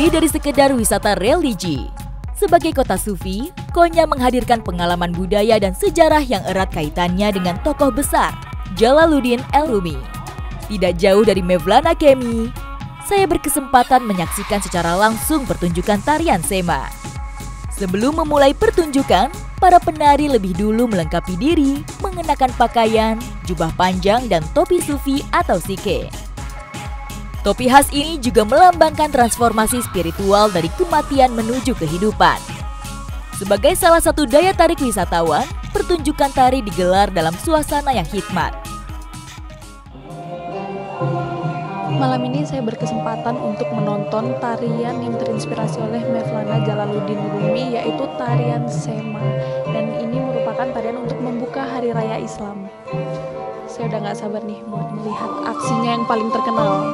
Lebih dari sekedar wisata religi, sebagai kota sufi, Konya menghadirkan pengalaman budaya dan sejarah yang erat kaitannya dengan tokoh besar, Jalaluddin Al-Rumi. Tidak jauh dari Mevlana Academy, saya berkesempatan menyaksikan secara langsung pertunjukan tarian Sema. Sebelum memulai pertunjukan, para penari lebih dulu melengkapi diri, mengenakan pakaian, jubah panjang, dan topi sufi atau sike. Topi khas ini juga melambangkan transformasi spiritual dari kematian menuju kehidupan. Sebagai salah satu daya tarik wisatawan, pertunjukan tari digelar dalam suasana yang hikmat. Malam ini saya berkesempatan untuk menonton tarian yang terinspirasi oleh Mevlana Jalaluddin Rumi, yaitu tarian Sema. Dan ini merupakan tarian untuk membuka Hari Raya Islam. Saya udah gak sabar nih buat melihat aksinya yang paling terkenal.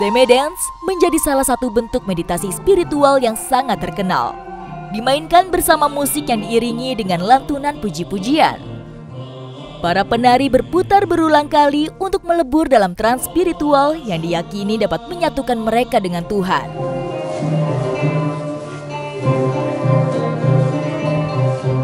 Sema Dance menjadi salah satu bentuk meditasi spiritual yang sangat terkenal. Dimainkan bersama musik yang diiringi dengan lantunan puji-pujian. Para penari berputar berulang kali untuk melebur dalam trans spiritual yang diyakini dapat menyatukan mereka dengan Tuhan.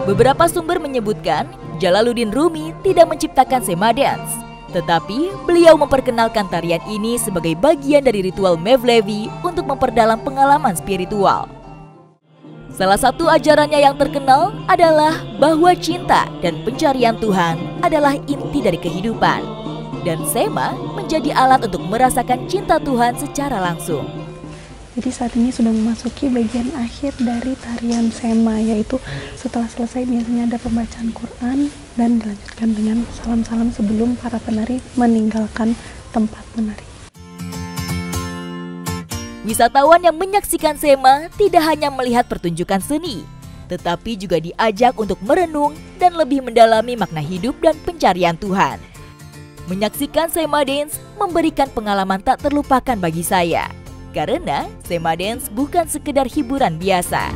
Beberapa sumber menyebutkan Jalaluddin Rumi tidak menciptakan Sema Dance, tetapi beliau memperkenalkan tarian ini sebagai bagian dari ritual Mevlevi untuk memperdalam pengalaman spiritual. Salah satu ajarannya yang terkenal adalah bahwa cinta dan pencarian Tuhan adalah inti dari kehidupan. Dan Sema menjadi alat untuk merasakan cinta Tuhan secara langsung. Jadi saat ini sudah memasuki bagian akhir dari tarian Sema, yaitu setelah selesai biasanya ada pembacaan Quran dan dilanjutkan dengan salam-salam sebelum para penari meninggalkan tempat menari. Wisatawan yang menyaksikan Sema tidak hanya melihat pertunjukan seni, tetapi juga diajak untuk merenung dan lebih mendalami makna hidup dan pencarian Tuhan. Menyaksikan Sema Dance memberikan pengalaman tak terlupakan bagi saya, karena Sema Dance bukan sekedar hiburan biasa.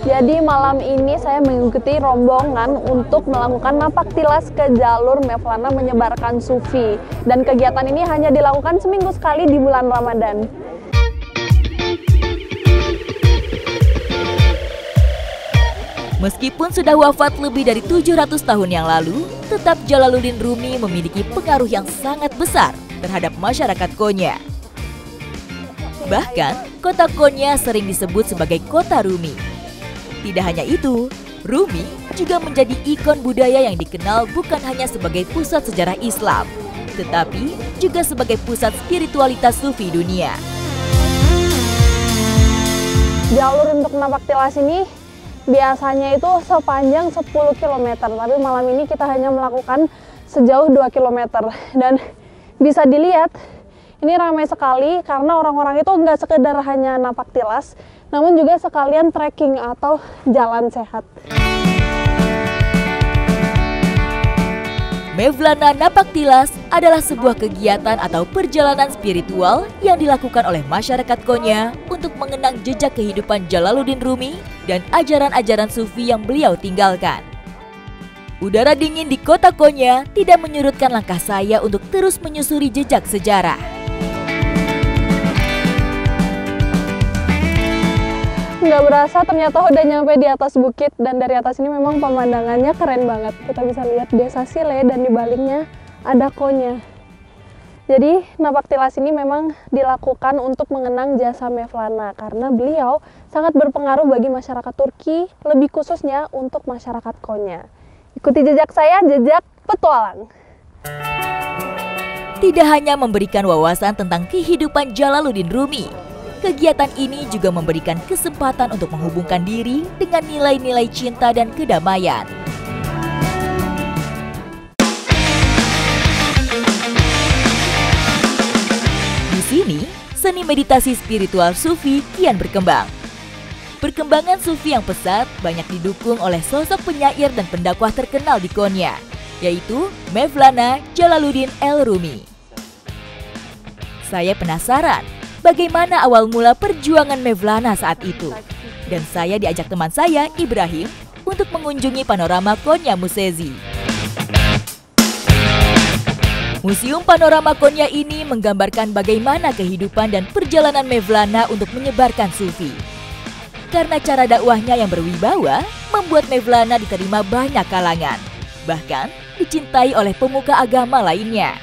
Jadi malam ini saya mengikuti rombongan untuk melakukan napak tilas ke jalur Mevlana menyebarkan sufi. Dan kegiatan ini hanya dilakukan seminggu sekali di bulan Ramadan. Meskipun sudah wafat lebih dari 700 tahun yang lalu, tetap Jalaluddin Rumi memiliki pengaruh yang sangat besar terhadap masyarakat Konya. Bahkan, kota Konya sering disebut sebagai kota Rumi. Tidak hanya itu, Rumi juga menjadi ikon budaya yang dikenal bukan hanya sebagai pusat sejarah Islam, tetapi juga sebagai pusat spiritualitas sufi dunia. Jalur untuk napak tilas ini biasanya itu sepanjang 10 km, tapi malam ini kita hanya melakukan sejauh 2 km. Dan bisa dilihat, ini ramai sekali karena orang-orang itu nggak sekedar hanya napak tilas, namun juga sekalian trekking atau jalan sehat. Mevlana Napak Tilas adalah sebuah kegiatan atau perjalanan spiritual yang dilakukan oleh masyarakat Konya untuk mengenang jejak kehidupan Jalaluddin Rumi dan ajaran-ajaran sufi yang beliau tinggalkan. Udara dingin di kota Konya tidak menyurutkan langkah saya untuk terus menyusuri jejak sejarah. Nggak berasa ternyata udah nyampe di atas bukit, dan dari atas ini memang pemandangannya keren banget. Kita bisa lihat desa Sile dan di baliknya ada Konya. Jadi napak tilas ini memang dilakukan untuk mengenang jasa Mevlana karena beliau sangat berpengaruh bagi masyarakat Turki, lebih khususnya untuk masyarakat Konya. Ikuti jejak saya, jejak petualang. Tidak hanya memberikan wawasan tentang kehidupan Jalaluddin Rumi, kegiatan ini juga memberikan kesempatan untuk menghubungkan diri dengan nilai-nilai cinta dan kedamaian. Di sini, seni meditasi spiritual sufi kian berkembang. Perkembangan sufi yang pesat banyak didukung oleh sosok penyair dan pendakwah terkenal di Konya, yaitu Mevlana Jalaluddin Al-Rumi. Saya penasaran bagaimana awal mula perjuangan Mevlana saat itu. Dan saya diajak teman saya, Ibrahim, untuk mengunjungi panorama Konya Musezi. Museum Panorama Konya ini menggambarkan bagaimana kehidupan dan perjalanan Mevlana untuk menyebarkan sufi. Karena cara dakwahnya yang berwibawa, membuat Mevlana diterima banyak kalangan. Bahkan dicintai oleh pemuka agama lainnya.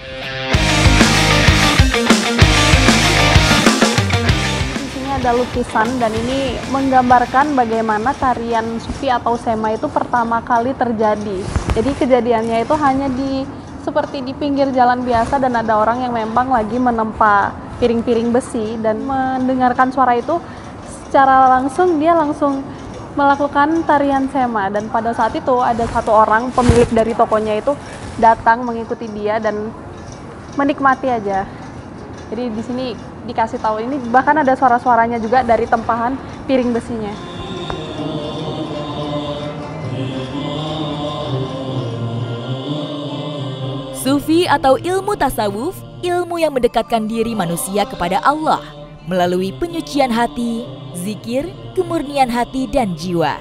Ada lukisan dan ini menggambarkan bagaimana tarian sufi atau sema itu pertama kali terjadi. Jadi kejadiannya itu hanya seperti di pinggir jalan biasa dan ada orang yang memang lagi menempa piring-piring besi dan mendengarkan suara itu secara langsung dia langsung melakukan tarian sema, dan pada saat itu ada satu orang pemilik dari tokonya itu datang mengikuti dia dan menikmati aja. Jadi di sini dikasih tahu ini bahkan ada suara-suaranya juga dari tempahan piring besinya. Sufi atau ilmu tasawuf, ilmu yang mendekatkan diri manusia kepada Allah melalui penyucian hati, zikir, kemurnian hati dan jiwa.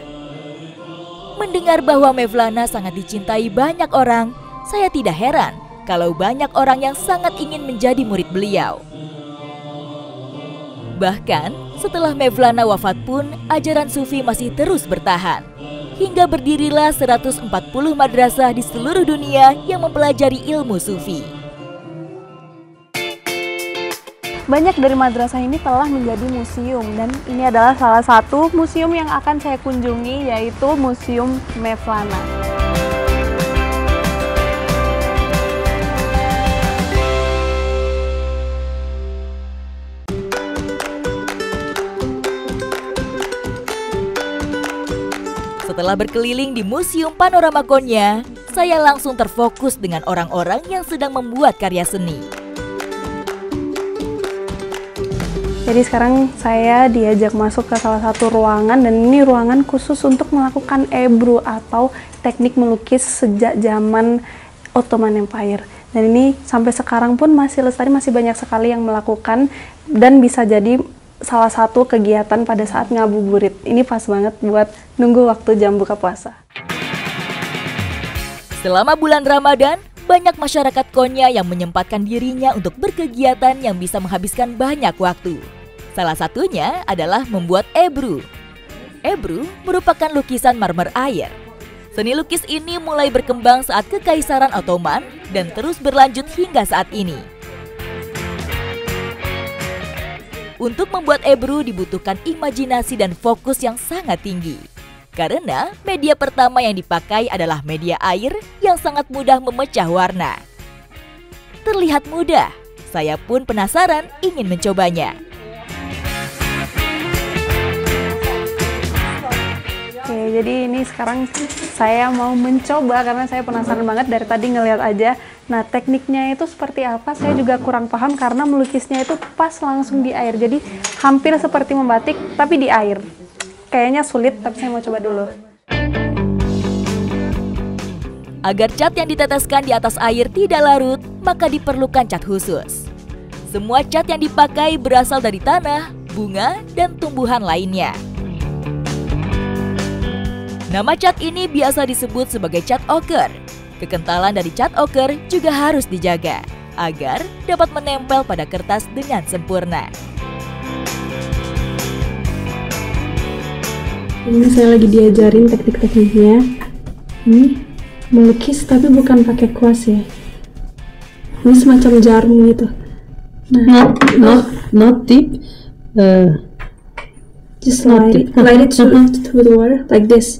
Mendengar bahwa Mevlana sangat dicintai banyak orang, saya tidak heran kalau banyak orang yang sangat ingin menjadi murid beliau. Bahkan setelah Mevlana wafat pun, ajaran sufi masih terus bertahan. Hingga berdirilah 140 madrasah di seluruh dunia yang mempelajari ilmu sufi. Banyak dari madrasah ini telah menjadi museum, dan ini adalah salah satu museum yang akan saya kunjungi, yaitu Museum Mevlana. Setelah berkeliling di Museum Panorama Konya, saya langsung terfokus dengan orang-orang yang sedang membuat karya seni. Jadi sekarang saya diajak masuk ke salah satu ruangan, dan ini ruangan khusus untuk melakukan ebru atau teknik melukis sejak zaman Ottoman Empire. Dan ini sampai sekarang pun masih lestari, masih banyak sekali yang melakukan dan bisa jadi salah satu kegiatan pada saat ngabuburit. Ini pas banget buat nunggu waktu jam buka puasa. Selama bulan Ramadan, banyak masyarakat Konya yang menyempatkan dirinya untuk berkegiatan yang bisa menghabiskan banyak waktu. Salah satunya adalah membuat ebru. Ebru merupakan lukisan marmer air. Seni lukis ini mulai berkembang saat Kekaisaran Ottoman dan terus berlanjut hingga saat ini. Untuk membuat ebru dibutuhkan imajinasi dan fokus yang sangat tinggi. Karena media pertama yang dipakai adalah media air yang sangat mudah memecah warna. Terlihat mudah, saya pun penasaran ingin mencobanya. Oke, jadi ini sekarang saya mau mencoba karena saya penasaran banget dari tadi ngeliat aja. Nah, tekniknya itu seperti apa saya juga kurang paham karena melukisnya itu pas langsung di air. Jadi hampir seperti membatik tapi di air. Kayaknya sulit, tapi saya mau coba dulu. Agar cat yang diteteskan di atas air tidak larut, maka diperlukan cat khusus. Semua cat yang dipakai berasal dari tanah, bunga, dan tumbuhan lainnya. Nama cat ini biasa disebut sebagai cat oker. Kekentalan dari cat oker juga harus dijaga agar dapat menempel pada kertas dengan sempurna. Ini saya lagi diajarin teknik-tekniknya. Ini melukis tapi bukan pakai kuas ya. Ini semacam jarum gitu. Nah, not deep. Just light it to the water like this.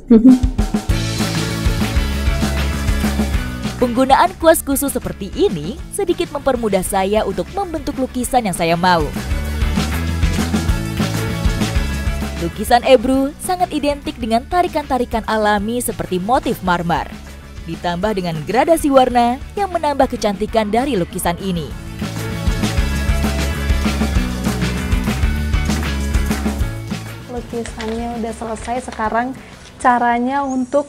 Penggunaan kuas khusus seperti ini sedikit mempermudah saya untuk membentuk lukisan yang saya mau. Lukisan ebru sangat identik dengan tarikan-tarikan alami seperti motif marmer, ditambah dengan gradasi warna yang menambah kecantikan dari lukisan ini. Lukisannya udah selesai, sekarang caranya untuk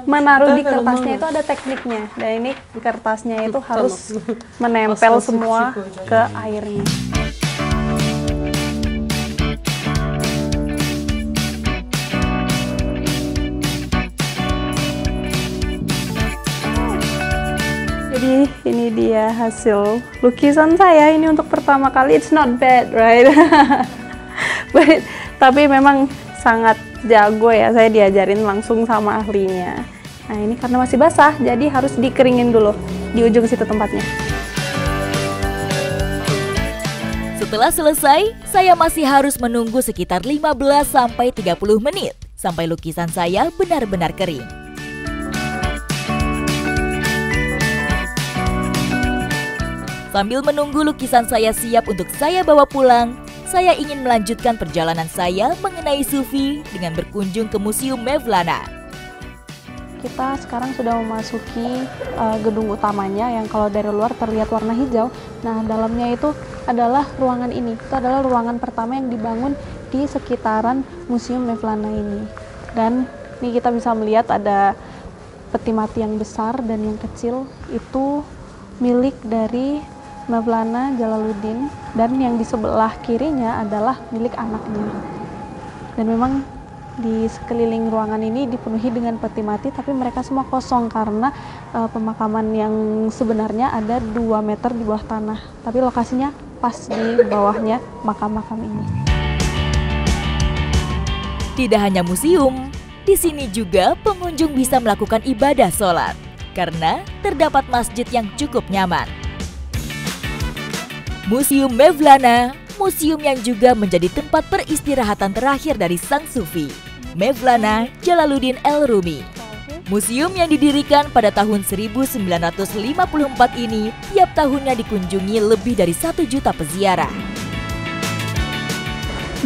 menaruh di kertasnya itu ada tekniknya. Dan ini kertasnya itu harus menempel semua ke airnya. Jadi ini dia hasil lukisan saya ini untuk pertama kali. It's not bad, right? Tapi memang sangat jago ya, saya diajarin langsung sama ahlinya. Nah ini karena masih basah, jadi harus dikeringin dulu di ujung situ tempatnya. Setelah selesai, saya masih harus menunggu sekitar 15-30 menit sampai lukisan saya benar-benar kering. Sambil menunggu lukisan saya siap untuk saya bawa pulang, saya ingin melanjutkan perjalanan saya mengenai Sufi dengan berkunjung ke Museum Mevlana. Kita sekarang sudah memasuki gedung utamanya yang kalau dari luar terlihat warna hijau. Nah, dalamnya itu adalah ruangan ini. Itu adalah ruangan pertama yang dibangun di sekitaran Museum Mevlana ini. Dan ini kita bisa melihat ada peti mati yang besar dan yang kecil itu milik dari Mevlana Jalaluddin, dan yang di sebelah kirinya adalah milik anaknya. Dan memang di sekeliling ruangan ini dipenuhi dengan peti mati, tapi mereka semua kosong karena pemakaman yang sebenarnya ada 2 meter di bawah tanah, tapi lokasinya pas di bawahnya makam-makam ini. Tidak hanya museum, di sini juga pengunjung bisa melakukan ibadah sholat karena terdapat masjid yang cukup nyaman. Museum Mevlana, museum yang juga menjadi tempat peristirahatan terakhir dari sang Sufi, Mevlana Jalaluddin El-Rumi. Museum yang didirikan pada tahun 1954 ini tiap tahunnya dikunjungi lebih dari 1 juta peziarah.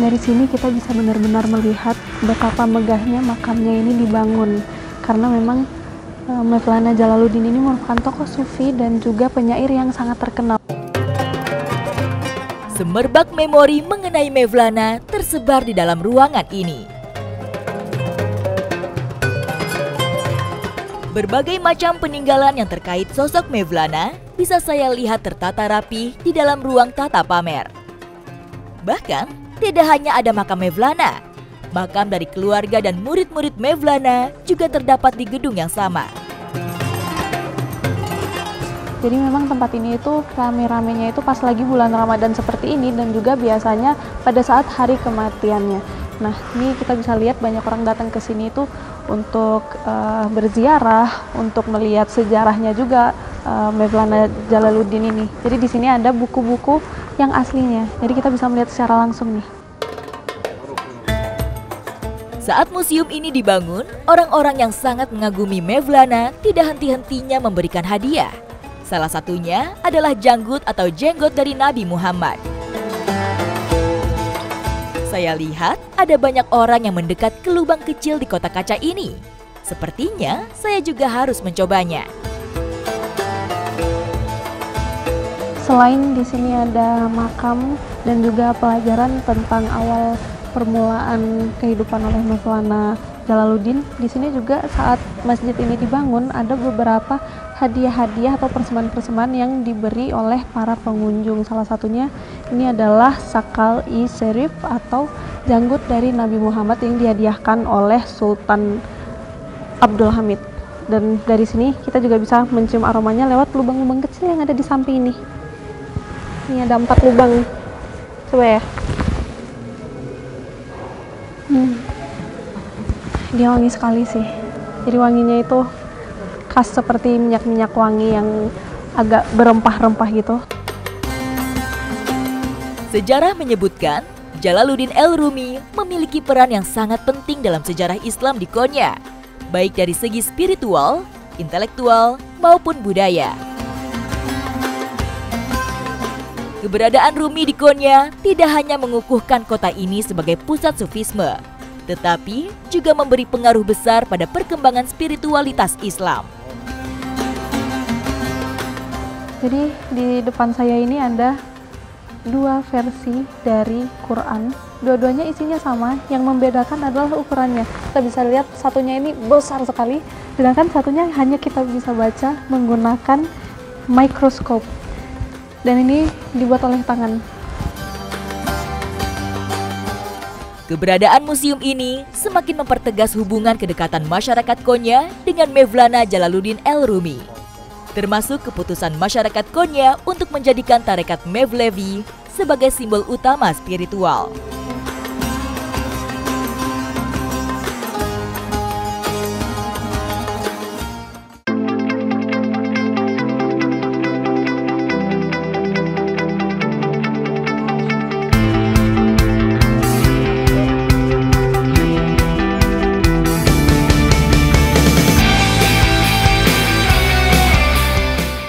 Dari sini kita bisa benar-benar melihat betapa megahnya makamnya ini dibangun, karena memang Mevlana Jalaluddin ini merupakan tokoh Sufi dan juga penyair yang sangat terkenal. Semerbak memori mengenai Mevlana tersebar di dalam ruangan ini. Berbagai macam peninggalan yang terkait sosok Mevlana bisa saya lihat tertata rapi di dalam ruang tata pamer. Bahkan, tidak hanya ada makam Mevlana, makam dari keluarga dan murid-murid Mevlana juga terdapat di gedung yang sama. Jadi memang tempat ini itu rame-ramenya itu pas lagi bulan Ramadan seperti ini, dan juga biasanya pada saat hari kematiannya. Nah, ini kita bisa lihat banyak orang datang ke sini itu untuk berziarah, untuk melihat sejarahnya juga Mevlana Jalaluddin ini. Jadi di sini ada buku-buku yang aslinya. Jadi kita bisa melihat secara langsung nih. Saat museum ini dibangun, orang-orang yang sangat mengagumi Mevlana tidak henti-hentinya memberikan hadiah. Salah satunya adalah janggut atau jenggot dari Nabi Muhammad. Saya lihat ada banyak orang yang mendekat ke lubang kecil di kotak kaca ini. Sepertinya saya juga harus mencobanya. Selain di sini ada makam dan juga pelajaran tentang awal permulaan kehidupan oleh Mevlana Jalaluddin, di sini juga saat masjid ini dibangun ada beberapa hadiah-hadiah atau persembahan-persembahan yang diberi oleh para pengunjung. Salah satunya ini adalah sakal-i syarif atau janggut dari Nabi Muhammad yang dihadiahkan oleh Sultan Abdul Hamid. Dan dari sini kita juga bisa mencium aromanya lewat lubang-lubang kecil yang ada di samping ini. Ini ada 4 lubang. Coba ya. Dia wangi sekali sih. Jadi wanginya itu khas seperti minyak-minyak wangi yang agak berempah-rempah gitu. Sejarah menyebutkan Jalaluddin El-Rumi memiliki peran yang sangat penting dalam sejarah Islam di Konya, baik dari segi spiritual, intelektual, maupun budaya. Keberadaan Rumi di Konya tidak hanya mengukuhkan kota ini sebagai pusat sufisme, tetapi juga memberi pengaruh besar pada perkembangan spiritualitas Islam. Jadi di depan saya ini ada 2 versi dari Quran Dua-duanya isinya sama, yang membedakan adalah ukurannya. Kita bisa lihat satunya ini besar sekali, sedangkan satunya hanya kita bisa baca menggunakan mikroskop. Dan ini dibuat oleh tangan. Keberadaan museum ini semakin mempertegas hubungan kedekatan masyarakat Konya dengan Mevlana Jalaluddin El-Rumi. Termasuk keputusan masyarakat Konya untuk menjadikan tarekat Mevlevi sebagai simbol utama spiritual.